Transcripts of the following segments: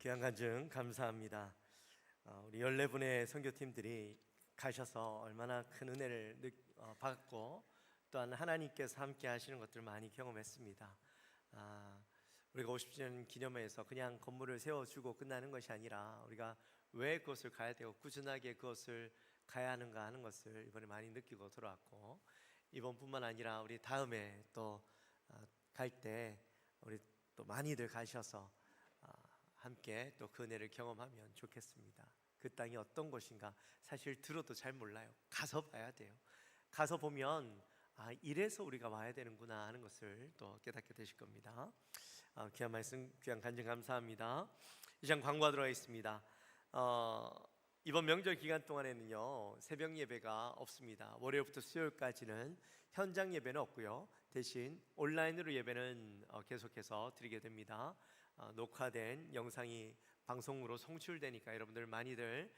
귀한 간증 감사합니다. 우리 14분의 선교팀들이 가셔서 얼마나 큰 은혜를 받고 또한 하나님께서 함께 하시는 것들을 많이 경험했습니다. 우리가 50주년 기념회에서 그냥 건물을 세워주고 끝나는 것이 아니라 우리가 왜 그것을 가야 되고 꾸준하게 그것을 가야 하는가 하는 것을 이번에 많이 느끼고 돌아왔고, 이번뿐만 아니라 우리 다음에 또 갈 때 우리 또 많이들 가셔서 함께 또 그 은혜를 경험하면 좋겠습니다. 그 땅이 어떤 곳인가 사실 들어도 잘 몰라요. 가서 봐야 돼요. 가서 보면 이래서 우리가 와야 되는구나 하는 것을 또 깨닫게 되실 겁니다. 귀한 말씀, 귀한 간증 감사합니다. 이 시간 광고가 들어가 있습니다. 이번 명절 기간 동안에는요 새벽 예배가 없습니다. 월요일부터 수요일까지는 현장 예배는 없고요, 대신 온라인으로 예배는 계속해서 드리게 됩니다. 녹화된 영상이 방송으로 송출되니까 여러분들 많이들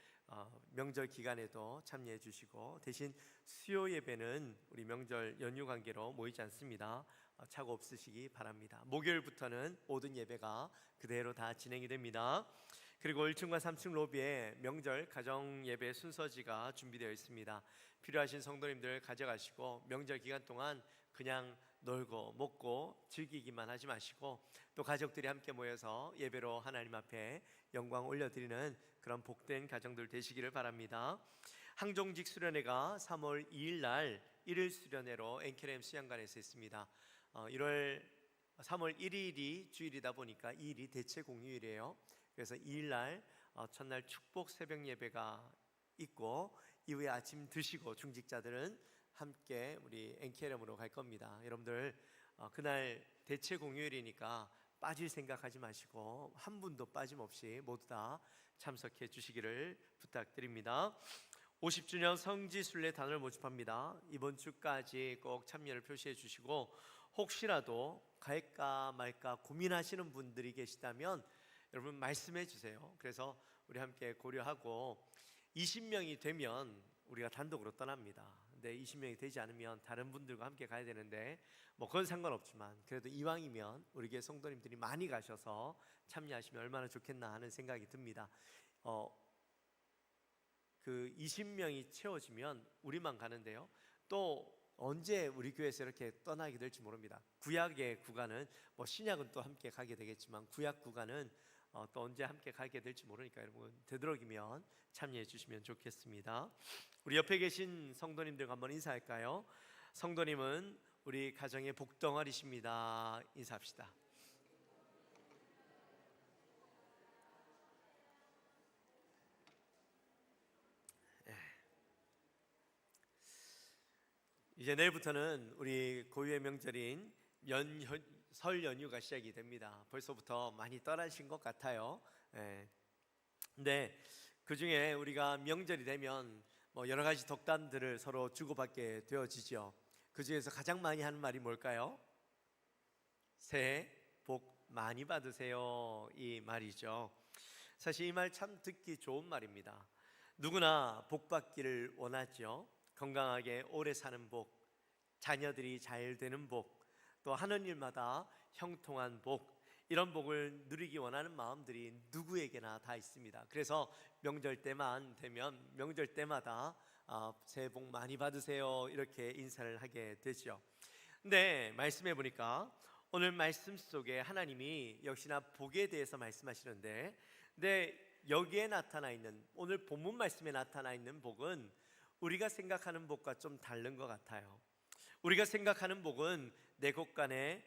명절 기간에도 참여해 주시고, 대신 수요 예배는 우리 명절 연휴 관계로 모이지 않습니다. 착오 없으시기 바랍니다. 목요일부터는 모든 예배가 그대로 다 진행이 됩니다. 그리고 1층과 3층 로비에 명절 가정 예배 순서지가 준비되어 있습니다. 필요하신 성도님들 가져가시고 명절 기간 동안 그냥 놀고 먹고 즐기기만 하지 마시고 또 가족들이 함께 모여서 예배로 하나님 앞에 영광 올려드리는 그런 복된 가정들 되시기를 바랍니다. 항종직 수련회가 3월 2일 날 1일 수련회로 NKM 수양관에서 있습니다. 3월 1일이 주일이다 보니까 2일이 대체 공휴일이에요. 그래서 2일 날 첫날 축복 새벽 예배가 있고 이후에 아침 드시고 중직자들은 함께 우리 NKM으로 갈 겁니다. 여러분들 그날 대체 공휴일이니까 빠질 생각하지 마시고 한 분도 빠짐없이 모두 다 참석해 주시기를 부탁드립니다. 50주년 성지순례 단을 모집합니다. 이번 주까지 꼭 참여를 표시해 주시고, 혹시라도 갈까 말까 고민하시는 분들이 계시다면 여러분 말씀해 주세요. 그래서 우리 함께 고려하고 20명이 되면 우리가 단독으로 떠납니다. 근데 20명이 되지 않으면 다른 분들과 함께 가야 되는데 그건 상관없지만 그래도 이왕이면 우리 교회 성도님들이 많이 가셔서 참여하시면 얼마나 좋겠나 하는 생각이 듭니다. 그 20명이 채워지면 우리만 가는데요, 또 언제 우리 교회에서 이렇게 떠나게 될지 모릅니다. 구약의 구간은 신약은 또 함께 가게 되겠지만 구약 구간은 또 언제 함께 가게 될지 모르니까 여러분 되도록이면 참여해 주시면 좋겠습니다. 우리 옆에 계신 성도님들과 한번 인사할까요? 성도님은 우리 가정의 복덩어리십니다. 인사합시다. 이제 내일부터는 우리 고유의 명절인 설 연휴가 시작이 됩니다. 벌써부터 많이 떠나신 것 같아요. 근데 그 중에 우리가 명절이 되면 여러 가지 덕담들을 서로 주고받게 되어지죠. 그 중에서 가장 많이 하는 말이 뭘까요? 새해 복 많이 받으세요, 이 말이죠. 사실 이 말 참 듣기 좋은 말입니다. 누구나 복 받기를 원하죠. 건강하게 오래 사는 복, 자녀들이 잘 되는 복, 또 하는 일마다 형통한 복, 이런 복을 누리기 원하는 마음들이 누구에게나 다 있습니다. 그래서 명절 때만 되면 명절 때마다 새해 복 많이 받으세요 이렇게 인사를 하게 되죠. 근데 말씀해 보니까 오늘 말씀 속에 하나님이 역시나 복에 대해서 말씀하시는데, 근데 여기에 나타나 있는 오늘 본문 말씀에 나타나 있는 복은 우리가 생각하는 복과 좀 다른 것 같아요. 우리가 생각하는 복은 내 곳간에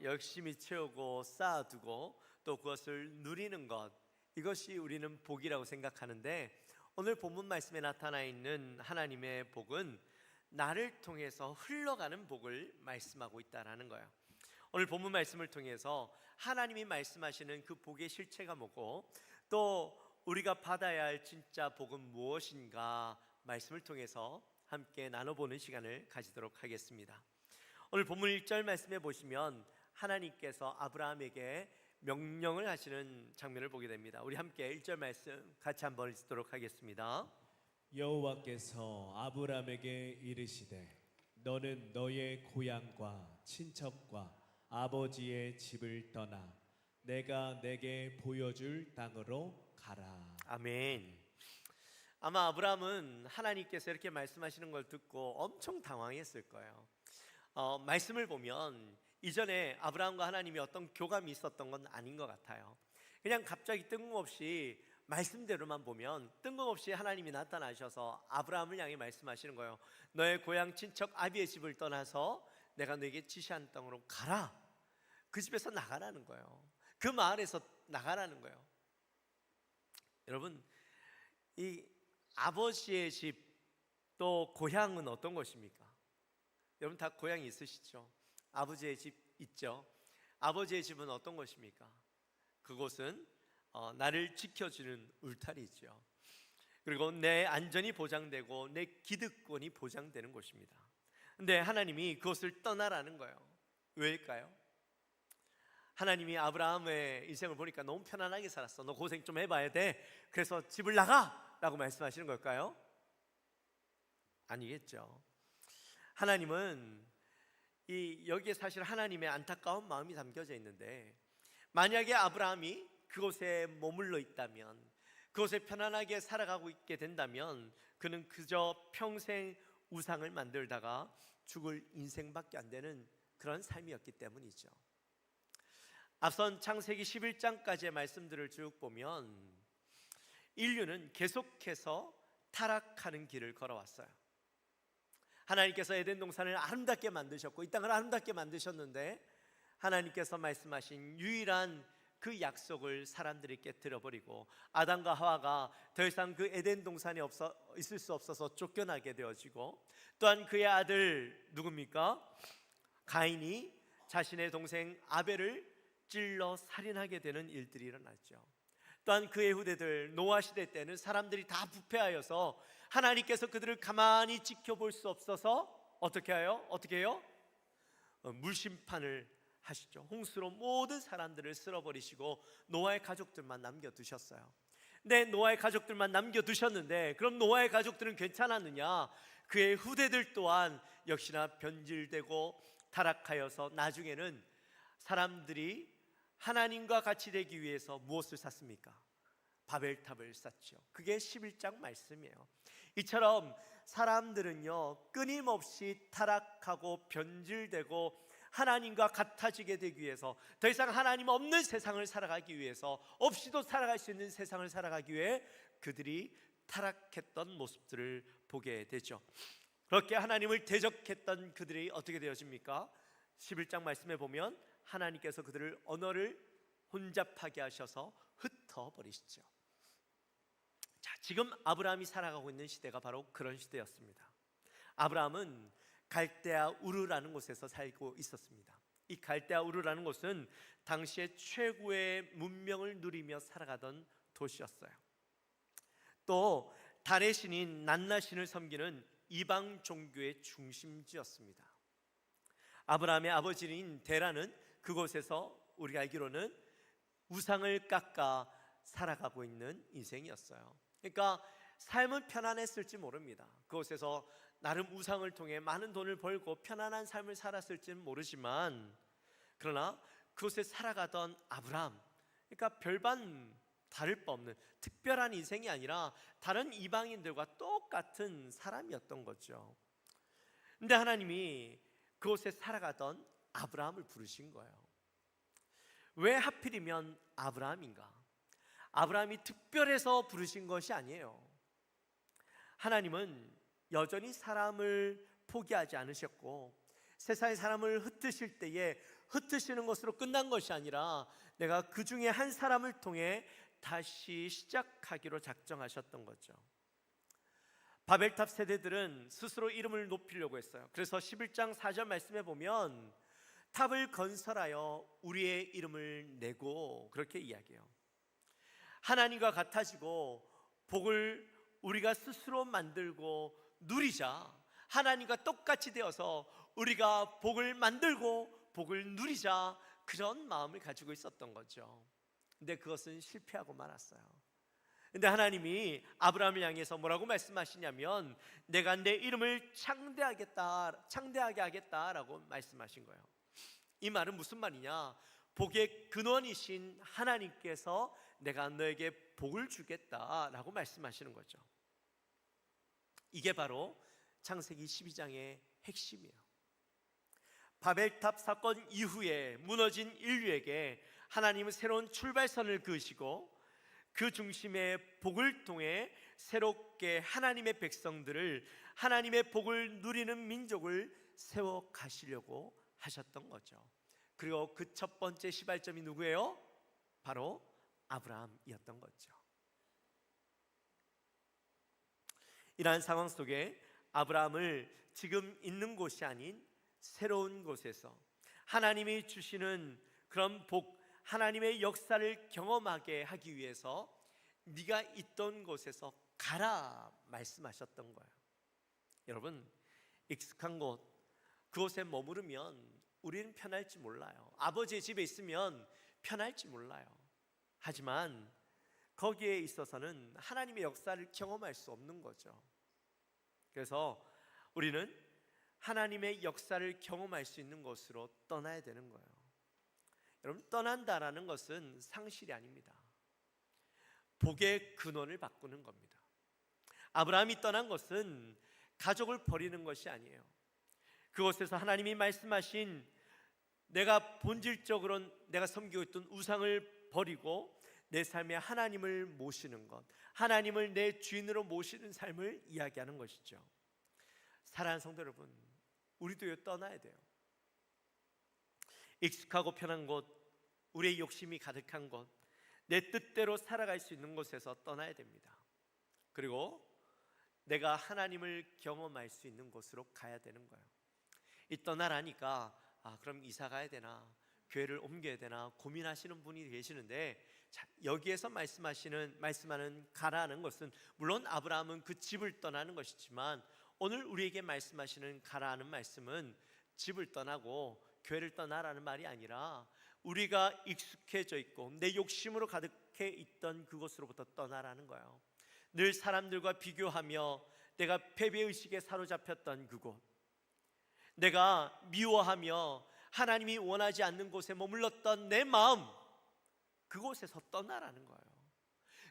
열심히 채우고 쌓아두고 또 그것을 누리는 것, 이것이 우리는 복이라고 생각하는데, 오늘 본문 말씀에 나타나 있는 하나님의 복은 나를 통해서 흘러가는 복을 말씀하고 있다는 거예요. 오늘 본문 말씀을 통해서 하나님이 말씀하시는 그 복의 실체가 뭐고 또 우리가 받아야 할 진짜 복은 무엇인가 말씀을 통해서 함께 나눠보는 시간을 가지도록 하겠습니다. 오늘 본문 1절 말씀해 보시면 하나님께서 아브라함에게 명령을 하시는 장면을 보게 됩니다. 우리 함께 1절 말씀 같이 한번 읽도록 하겠습니다. 여호와께서 아브라함에게 이르시되 너는 너의 고향과 친척과 아버지의 집을 떠나 내가 내게 보여줄 땅으로 가라. 아멘. 아마 아브라함은 하나님께서 이렇게 말씀하시는 걸 듣고 엄청 당황했을 거예요. 말씀을 보면 이전에 아브라함과 하나님이 어떤 교감이 있었던 건 아닌 것 같아요. 그냥 갑자기 뜬금없이 말씀대로만 보면 뜬금없이 하나님이 나타나셔서 아브라함을 향해 말씀하시는 거예요. 너의 고향 친척 아비의 집을 떠나서 내가 너에게 지시한 땅으로 가라. 그 집에서 나가라는 거예요. 그 마을에서 나가라는 거예요. 여러분, 이 아버지의 집 또 고향은 어떤 것입니까? 여러분 다 고향이 있으시죠? 아버지의 집 있죠? 아버지의 집은 어떤 것입니까? 그곳은 나를 지켜주는 울타리죠. 그리고 내 안전이 보장되고 내 기득권이 보장되는 곳입니다. 근데 하나님이 그것을 떠나라는 거예요. 왜일까요? 하나님이 아브라함의 인생을 보니까 너무 편안하게 살았어. 너 고생 좀 해봐야 돼. 그래서 집을 나가! 라고 말씀하시는 걸까요? 아니겠죠. 하나님은 여기에 사실 하나님의 안타까운 마음이 담겨져 있는데, 만약에 아브라함이 그곳에 머물러 있다면, 그곳에 편안하게 살아가고 있게 된다면 그는 그저 평생 우상을 만들다가 죽을 인생밖에 안 되는 그런 삶이었기 때문이죠. 앞선 창세기 11장까지의 말씀들을 쭉 보면 인류는 계속해서 타락하는 길을 걸어왔어요. 하나님께서 에덴 동산을 아름답게 만드셨고 이 땅을 아름답게 만드셨는데, 하나님께서 말씀하신 유일한 그 약속을 사람들이 깨트려버리고 아담과 하와가 더 이상 그 에덴 동산에 있을 수 없어서 쫓겨나게 되어지고, 또한 그의 아들 누굽니까? 가인이 자신의 동생 아벨을 찔러 살인하게 되는 일들이 일어났죠. 또한 그의 후대들 노아 시대 때는 사람들이 다 부패하여서 하나님께서 그들을 가만히 지켜볼 수 없어서 어떻게 해요? 물심판을 하시죠. 홍수로 모든 사람들을 쓸어버리시고 노아의 가족들만 남겨두셨어요. 근데 노아의 가족들만 남겨두셨는데 그럼 노아의 가족들은 괜찮았느냐? 그의 후대들 또한 역시나 변질되고 타락하여서 나중에는 사람들이 하나님과 같이 되기 위해서 무엇을 샀습니까? 바벨탑을 쌓죠. 그게 11장 말씀이에요. 이처럼 사람들은요 끊임없이 타락하고 변질되고 하나님과 같아지게 되기 위해서, 더 이상 하나님 없는 세상을 살아가기 위해서, 없이도 살아갈 수 있는 세상을 살아가기 위해 그들이 타락했던 모습들을 보게 되죠. 그렇게 하나님을 대적했던 그들이 어떻게 되어집니까? 11장 말씀에 보면 하나님께서 그들을 언어를 혼잡하게 하셔서 흩어버리시죠. 자, 지금 아브라함이 살아가고 있는 시대가 바로 그런 시대였습니다. 아브라함은 갈대아 우르라는 곳에서 살고 있었습니다. 이 갈대아 우르라는 곳은 당시에 최고의 문명을 누리며 살아가던 도시였어요. 또 달의 신인 난나신을 섬기는 이방 종교의 중심지였습니다. 아브라함의 아버지인 데라는 그곳에서 우리가 알기로는 우상을 깎아 살아가고 있는 인생이었어요. 그러니까 삶은 편안했을지 모릅니다. 그곳에서 나름 우상을 통해 많은 돈을 벌고 편안한 삶을 살았을지는 모르지만, 그러나 그곳에 살아가던 아브라함, 그러니까 별반 다를 바 없는 특별한 인생이 아니라 다른 이방인들과 똑같은 사람이었던 거죠. 근데 하나님이 그곳에 살아가던 아브라함을 부르신 거예요. 왜 하필이면 아브라함인가? 아브라함이 특별해서 부르신 것이 아니에요. 하나님은 여전히 사람을 포기하지 않으셨고, 세상의 사람을 흩으실 때에 흩으시는 것으로 끝난 것이 아니라 내가 그 중에 한 사람을 통해 다시 시작하기로 작정하셨던 거죠. 바벨탑 세대들은 스스로 이름을 높이려고 했어요. 그래서 11장 4절 말씀에 보면 탑을 건설하여 우리의 이름을 내고, 그렇게 이야기해요. 하나님과 같아지고 복을 우리가 스스로 만들고 누리자, 하나님과 똑같이 되어서 우리가 복을 만들고 복을 누리자, 그런 마음을 가지고 있었던 거죠. 근데 그것은 실패하고 말았어요. 근데 하나님이 아브라함을 향해서 뭐라고 말씀하시냐면 내가 내 이름을 창대하게 하겠다라고 말씀하신 거예요. 이 말은 무슨 말이냐? 복의 근원이신 하나님께서 내가 너에게 복을 주겠다라고 말씀하시는 거죠. 이게 바로 창세기 12장의 핵심이에요. 바벨탑 사건 이후에 무너진 인류에게 하나님은 새로운 출발선을 그으시고 그 중심의 복을 통해 새롭게 하나님의 백성들을, 하나님의 복을 누리는 민족을 세워 가시려고 하셨던 거죠. 그리고 그 첫 번째 시발점이 누구예요? 바로 아브라함이었던 거죠. 이러한 상황 속에 아브라함을 지금 있는 곳이 아닌 새로운 곳에서 하나님이 주시는 그런 복, 하나님의 역사를 경험하게 하기 위해서 네가 있던 곳에서 가라 말씀하셨던 거예요. 여러분, 익숙한 곳, 그곳에 머무르면 우리는 편할지 몰라요. 아버지의 집에 있으면 편할지 몰라요. 하지만 거기에 있어서는 하나님의 역사를 경험할 수 없는 거죠. 그래서 우리는 하나님의 역사를 경험할 수 있는 곳으로 떠나야 되는 거예요. 여러분, 떠난다라는 것은 상실이 아닙니다. 복의 근원을 바꾸는 겁니다. 아브라함이 떠난 것은 가족을 버리는 것이 아니에요. 그곳에서 하나님이 말씀하신 내가 본질적으로 내가 섬기고 있던 우상을 버리고 내 삶에 하나님을 모시는 것, 하나님을 내 주인으로 모시는 삶을 이야기하는 것이죠. 사랑하는 성도 여러분, 우리도 떠나야 돼요. 익숙하고 편한 곳, 우리의 욕심이 가득한 곳, 내 뜻대로 살아갈 수 있는 곳에서 떠나야 됩니다. 그리고 내가 하나님을 경험할 수 있는 곳으로 가야 되는 거예요. 이 떠나라니까 그럼 이사 가야 되나, 교회를 옮겨야 되나 고민하시는 분이 계시는데, 자, 여기에서 말씀하는 가라는 것은 물론 아브라함은 그 집을 떠나는 것이지만 오늘 우리에게 말씀하시는 가라는 말씀은 집을 떠나고 교회를 떠나라는 말이 아니라 우리가 익숙해져 있고 내 욕심으로 가득해 있던 그곳으로부터 떠나라는 거예요. 늘 사람들과 비교하며 내가 패배의식에 사로잡혔던 그곳, 내가 미워하며 하나님이 원하지 않는 곳에 머물렀던 내 마음, 그곳에서 떠나라는 거예요.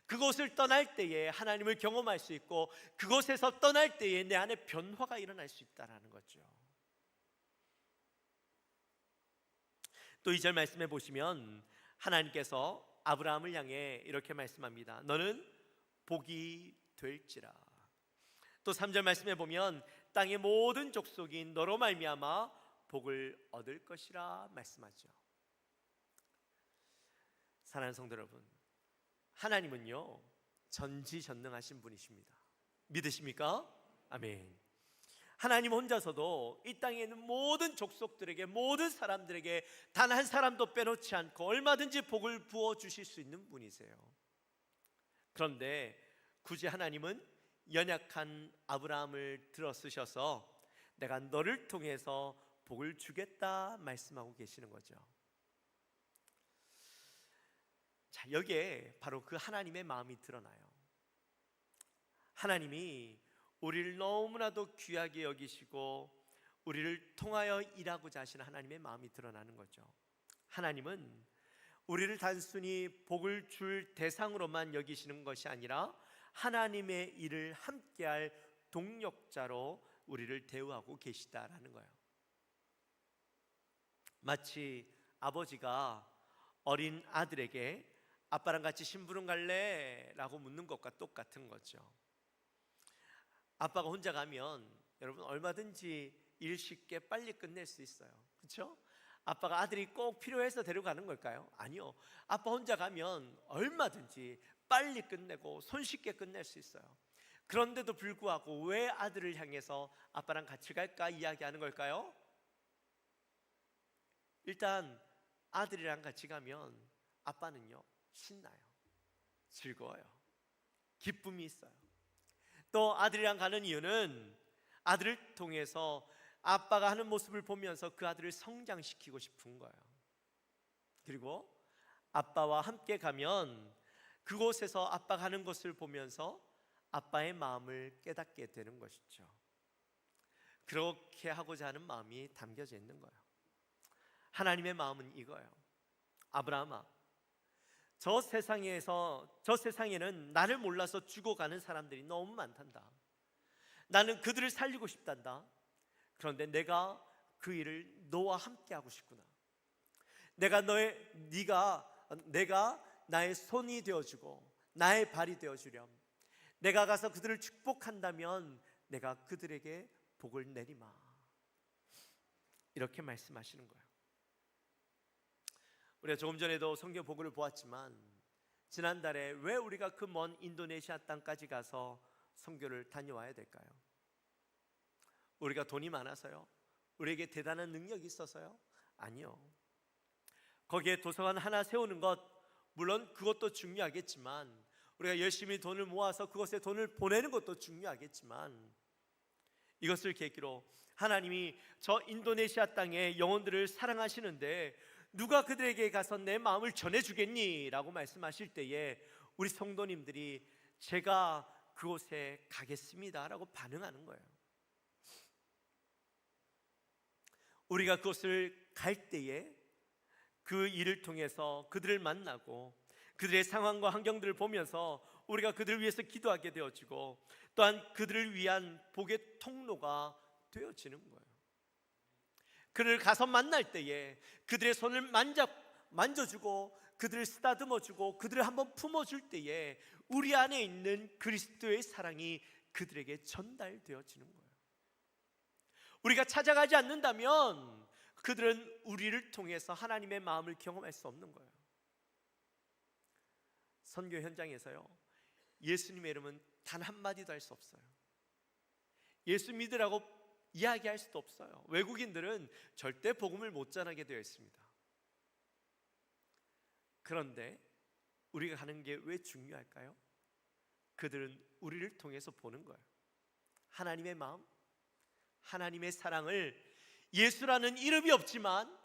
그곳을 떠날 때에 하나님을 경험할 수 있고 그곳에서 떠날 때에 내 안에 변화가 일어날 수 있다는 거죠. 또 2절 말씀해 보시면 하나님께서 아브라함을 향해 이렇게 말씀합니다. 너는 복이 될지라. 또 3절 말씀해 보면 땅의 모든 족속이 너로 말미암아 복을 얻을 것이라 말씀하죠. 사랑하는 성도 여러분, 하나님은요 전지전능하신 분이십니다. 믿으십니까? 아멘. 하나님 혼자서도 이 땅에 있는 모든 족속들에게, 모든 사람들에게 단 한 사람도 빼놓지 않고 얼마든지 복을 부어주실 수 있는 분이세요. 그런데 굳이 하나님은 연약한 아브라함을 들어쓰셔서 내가 너를 통해서 복을 주겠다 말씀하고 계시는 거죠. 자, 여기에 바로 그 하나님의 마음이 드러나요. 하나님이 우리를 너무나도 귀하게 여기시고 우리를 통하여 일하고자 하시는 하나님의 마음이 드러나는 거죠. 하나님은 우리를 단순히 복을 줄 대상으로만 여기시는 것이 아니라 하나님의 일을 함께할 동력자로 우리를 대우하고 계시다라는 거예요. 마치 아버지가 어린 아들에게 아빠랑 같이 심부름 갈래? 라고 묻는 것과 똑같은 거죠. 아빠가 혼자 가면 여러분 얼마든지 일 쉽게 빨리 끝낼 수 있어요. 그렇죠? 아빠가 아들이 꼭 필요해서 데려가는 걸까요? 아니요. 아빠 혼자 가면 얼마든지 빨리 끝내고 손쉽게 끝낼 수 있어요. 그런데도 불구하고 왜 아들을 향해서 아빠랑 같이 갈까 이야기하는 걸까요? 일단 아들이랑 같이 가면 아빠는요 신나요. 즐거워요. 기쁨이 있어요. 또 아들이랑 가는 이유는 아들을 통해서 아빠가 하는 모습을 보면서 그 아들을 성장시키고 싶은 거예요. 그리고 아빠와 함께 가면 그곳에서 아빠가 하는 것을 보면서 아빠의 마음을 깨닫게 되는 것이죠. 그렇게 하고자 하는 마음이 담겨져 있는 거예요. 하나님의 마음은 이거예요. 아브라함아, 저 세상에는 나를 몰라서 죽어가는 사람들이 너무 많단다. 나는 그들을 살리고 싶단다. 그런데 내가 그 일을 너와 함께 하고 싶구나. 내가 나의 손이 되어주고 나의 발이 되어주렴. 내가 가서 그들을 축복한다면 내가 그들에게 복을 내리마. 이렇게 말씀하시는 거예요. 우리가 조금 전에도 성경 보고를 보았지만, 지난달에 왜 우리가 그 먼 인도네시아 땅까지 가서 선교를 다녀와야 될까요? 우리가 돈이 많아서요? 우리에게 대단한 능력이 있어서요? 아니요. 거기에 도서관 하나 세우는 것, 물론 그것도 중요하겠지만, 우리가 열심히 돈을 모아서 그것에 돈을 보내는 것도 중요하겠지만, 이것을 계기로 하나님이 저 인도네시아 땅의 영혼들을 사랑하시는데 누가 그들에게 가서 내 마음을 전해주겠니? 라고 말씀하실 때에 우리 성도님들이 제가 그곳에 가겠습니다 라고 반응하는 거예요. 우리가 그곳을 갈 때에 그 일을 통해서 그들을 만나고 그들의 상황과 환경들을 보면서 우리가 그들을 위해서 기도하게 되어지고, 또한 그들을 위한 복의 통로가 되어지는 거예요. 그를 가서 만날 때에 그들의 손을 만져주고 그들을 쓰다듬어주고 그들을 한번 품어줄 때에 우리 안에 있는 그리스도의 사랑이 그들에게 전달되어지는 거예요. 우리가 찾아가지 않는다면 그들은 우리를 통해서 하나님의 마음을 경험할 수 없는 거예요. 선교 현장에서요, 예수님의 이름은 단 한마디도 할 수 없어요. 예수 믿으라고 이야기할 수도 없어요. 외국인들은 절대 복음을 못 전하게 되어 있습니다. 그런데 우리가 가는 게 왜 중요할까요? 그들은 우리를 통해서 보는 거예요. 하나님의 마음, 하나님의 사랑을 예수라는 이름이 없지만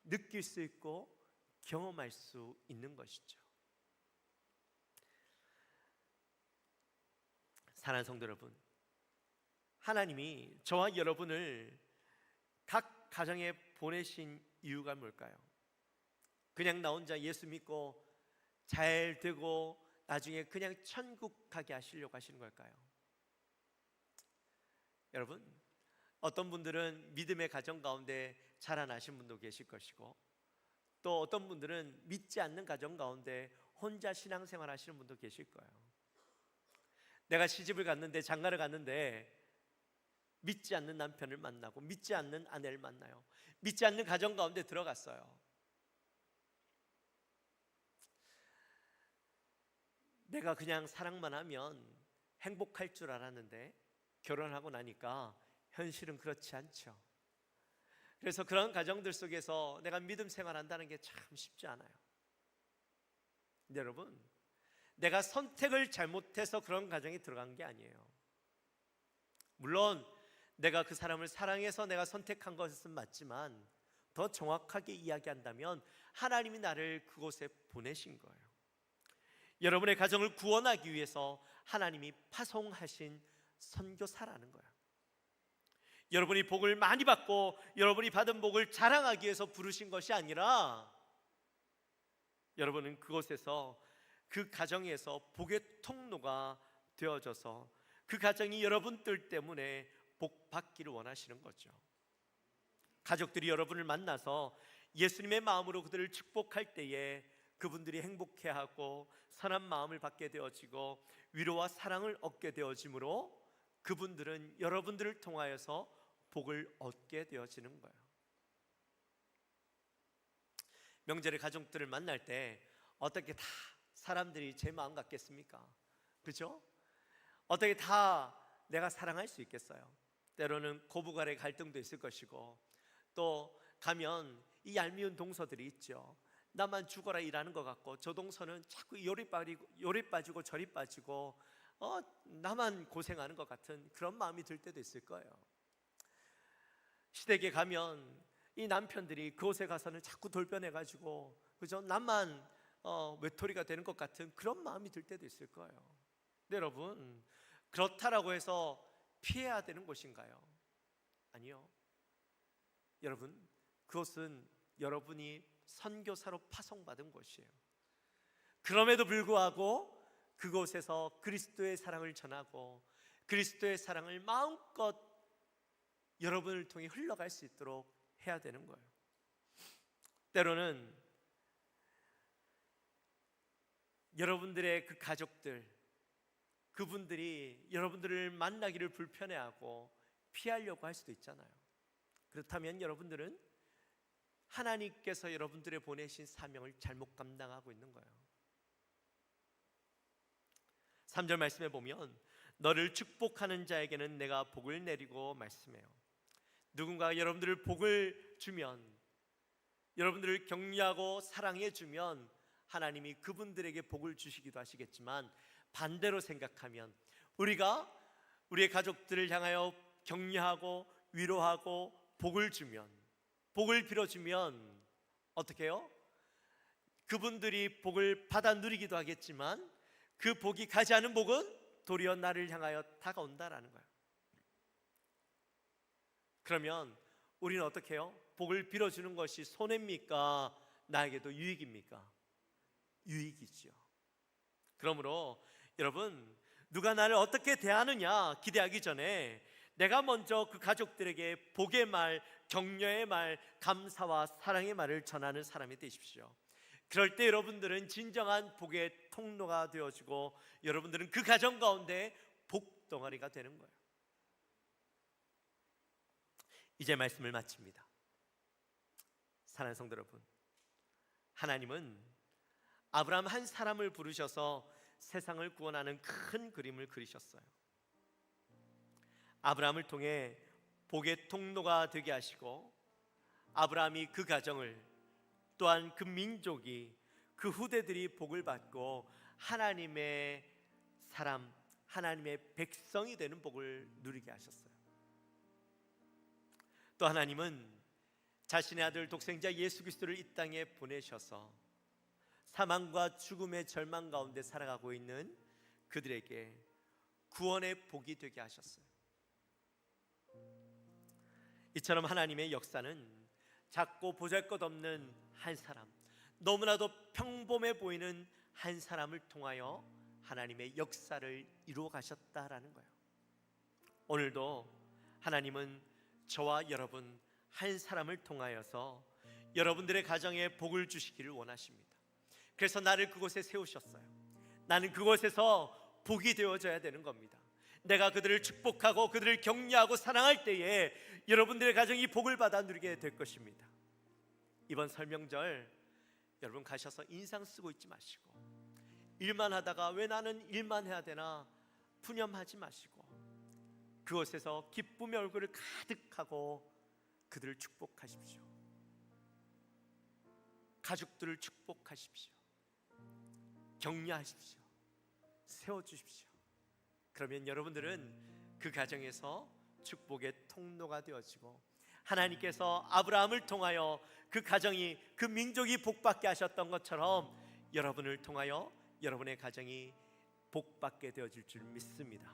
느낄 수 있고 경험할 수 있는 것이죠. 사랑하는 성도 여러분, 하나님이 저와 여러분을 각 가정에 보내신 이유가 뭘까요? 그냥 나 혼자 예수 믿고 잘 되고 나중에 그냥 천국 가게 하시려고 하시는 걸까요? 여러분, 어떤 분들은 믿음의 가정 가운데 자라나신 분도 계실 것이고, 또 어떤 분들은 믿지 않는 가정 가운데 혼자 신앙생활 하시는 분도 계실 거예요. 내가 시집을 갔는데, 장가를 갔는데 믿지 않는 남편을 만나고 믿지 않는 아내를 만나요. 믿지 않는 가정 가운데 들어갔어요. 내가 그냥 사랑만 하면 행복할 줄 알았는데 결혼하고 나니까 현실은 그렇지 않죠. 그래서 그런 가정들 속에서 내가 믿음 생활한다는 게 참 쉽지 않아요. 근데 여러분, 내가 선택을 잘못해서 그런 가정에 들어간 게 아니에요. 물론 내가 그 사람을 사랑해서 내가 선택한 것은 맞지만, 더 정확하게 이야기한다면 하나님이 나를 그곳에 보내신 거예요. 여러분의 가정을 구원하기 위해서 하나님이 파송하신 선교사라는 거예요. 여러분이 복을 많이 받고 여러분이 받은 복을 자랑하기 위해서 부르신 것이 아니라, 여러분은 그곳에서 그 가정에서 복의 통로가 되어져서 그 가정이 여러분들 때문에 복 받기를 원하시는 거죠. 가족들이 여러분을 만나서 예수님의 마음으로 그들을 축복할 때에 그분들이 행복해하고 선한 마음을 받게 되어지고 위로와 사랑을 얻게 되어지므로 그분들은 여러분들을 통하여서 복을 얻게 되어지는 거예요. 명절에 가족들을 만날 때 어떻게 다 사람들이 제 마음 같겠습니까? 그죠? 어떻게 다 내가 사랑할 수 있겠어요? 때로는 고부간의 갈등도 있을 것이고, 또 가면 이 얄미운 동서들이 있죠. 나만 죽어라 일하는 것 같고 저 동서는 자꾸 요리 빠지고 저리 빠지고 나만 고생하는 것 같은 그런 마음이 들 때도 있을 거예요. 시댁에 가면 이 남편들이 그곳에 가서는 자꾸 돌변해가지고, 그죠? 나만 외톨이가 되는 것 같은 그런 마음이 들 때도 있을 거예요. 근데 여러분, 그렇다라고 해서 피해야 되는 곳인가요? 아니요. 여러분, 그것은 여러분이 선교사로 파송받은 곳이에요. 그럼에도 불구하고 그곳에서 그리스도의 사랑을 전하고 그리스도의 사랑을 마음껏 여러분을 통해 흘러갈 수 있도록 해야 되는 거예요. 때로는 여러분들의 그 가족들, 그분들이 여러분들을 만나기를 불편해하고 피하려고 할 수도 있잖아요. 그렇다면 여러분들은 하나님께서 여러분들의 보내신 사명을 잘못 감당하고 있는 거예요. 3절 말씀에 보면 너를 축복하는 자에게는 내가 복을 내리고 말씀해요. 누군가가 여러분들을 복을 주면, 여러분들을 격려하고 사랑해 주면 하나님이 그분들에게 복을 주시기도 하시겠지만, 반대로 생각하면 우리가 우리의 가족들을 향하여 격려하고 위로하고 복을 주면, 복을 빌어주면 어떻게 해요? 그분들이 복을 받아 누리기도 하겠지만 그 복이 가지 않은 복은 도리어 나를 향하여 다가온다라는 거예요. 그러면 우리는 어떻게 해요? 복을 빌어주는 것이 손해입니까? 나에게도 유익입니까? 유익이죠. 그러므로 여러분, 누가 나를 어떻게 대하느냐 기대하기 전에 내가 먼저 그 가족들에게 복의 말, 격려의 말, 감사와 사랑의 말을 전하는 사람이 되십시오. 그럴 때 여러분들은 진정한 복의 통로가 되어지고 여러분들은 그 가정 가운데 복덩어리가 되는 거예요. 이제 말씀을 마칩니다. 사랑하는 성도 여러분, 하나님은 아브라함 한 사람을 부르셔서 세상을 구원하는 큰 그림을 그리셨어요. 아브라함을 통해 복의 통로가 되게 하시고 아브라함이 그 가정을, 또한 그 민족이, 그 후대들이 복을 받고 하나님의 사람, 하나님의 백성이 되는 복을 누리게 하셨어요. 또 하나님은 자신의 아들 독생자 예수 그리스도를 이 땅에 보내셔서 사망과 죽음의 절망 가운데 살아가고 있는 그들에게 구원의 복이 되게 하셨어요. 이처럼 하나님의 역사는 작고 보잘것없는 한 사람, 너무나도 평범해 보이는 한 사람을 통하여 하나님의 역사를 이루어 가셨다라는 거예요. 오늘도 하나님은 저와 여러분 한 사람을 통하여서 여러분들의 가정에 복을 주시기를 원하십니다. 그래서 나를 그곳에 세우셨어요. 나는 그곳에서 복이 되어져야 되는 겁니다. 내가 그들을 축복하고 그들을 격려하고 사랑할 때에 여러분들의 가정이 복을 받아 누리게 될 것입니다. 이번 설명절 여러분 가셔서 인상 쓰고 있지 마시고, 일만 하다가 왜 나는 일만 해야 되나 푸념하지 마시고, 그곳에서 기쁨의 얼굴을 가득하고 그들을 축복하십시오. 가족들을 축복하십시오. 격려하십시오. 세워주십시오. 그러면 여러분들은 그 가정에서 축복의 통로가 되어지고 하나님께서 아브라함을 통하여 그 가정이, 그 민족이 복받게 하셨던 것처럼 여러분을 통하여 여러분의 가정이 복받게 되어질 줄 믿습니다.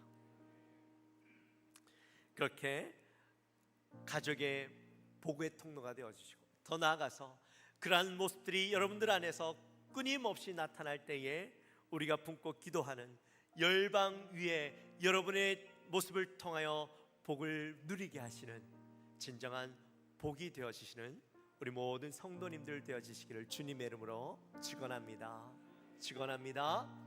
그렇게 가족의 복의 통로가 되어주시고, 더 나아가서 그러한 모습들이 여러분들 안에서 끊임없이 나타날 때에 우리가 품고 기도하는 열방 위에 여러분의 모습을 통하여 복을 누리게 하시는 진정한 복이 되어지시는 우리 모든 성도님들 되어지시기를 주님의 이름으로 축원합니다. 축원합니다.